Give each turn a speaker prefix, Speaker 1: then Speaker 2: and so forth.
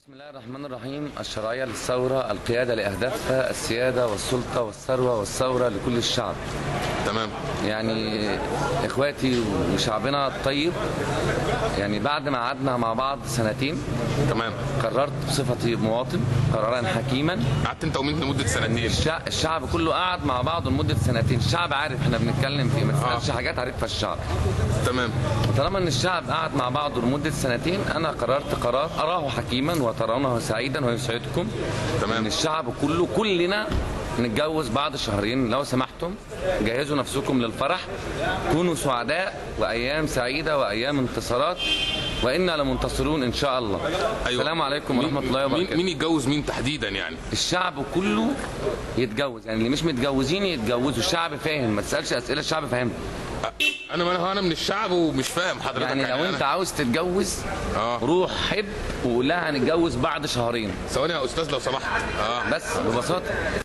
Speaker 1: بسم الله الرحمن الرحيم. الشرعية للثورة، القيادة لأهدافها، السيادة والسلطة والثروة والثورة لكل الشعب.
Speaker 2: تمام.
Speaker 1: يعني إخواتي وشعبنا الطيب، يعني بعد ما قعدنا مع بعض سنتين
Speaker 2: تمام.
Speaker 1: قررت بصفتي مواطن قرارا حكيما.
Speaker 2: قعدت انت ومين لمده سنتين؟
Speaker 1: الشعب كله قعد مع بعض لمدة سنتين. الشعب عارف احنا بنتكلم في ايه، ما تسألش حاجات عارفها الشعب.
Speaker 2: تمام.
Speaker 1: طالما ان الشعب قعد مع بعضه لمدة سنتين، انا قررت قرار اراه حكيما وترونه سعيدا ويسعدكم.
Speaker 2: تمام.
Speaker 1: ان الشعب كلنا نتجوز بعد شهرين لو سمحتم. جهزوا نفسكم للفرح، كونوا سعداء، وايام سعيدة وايام انتصارات، وإنا لمنتصرون إن شاء الله.
Speaker 2: أيوة.
Speaker 1: السلام عليكم ورحمة الله وبركاته.
Speaker 2: مين يتجوز مين تحديدا يعني؟
Speaker 1: الشعب كله يتجوز، يعني اللي مش متجوزين يتجوزوا. الشعب فاهم، ما تسألش أسئلة، الشعب فاهم.
Speaker 2: انا من الشعب ومش فاهم حضرتك.
Speaker 1: يعني لو انت عاوز تتجوز روح حب وقول لها هنتجوز بعد شهرين.
Speaker 2: ثواني يا استاذ لو سمحت.
Speaker 1: بس ببساطة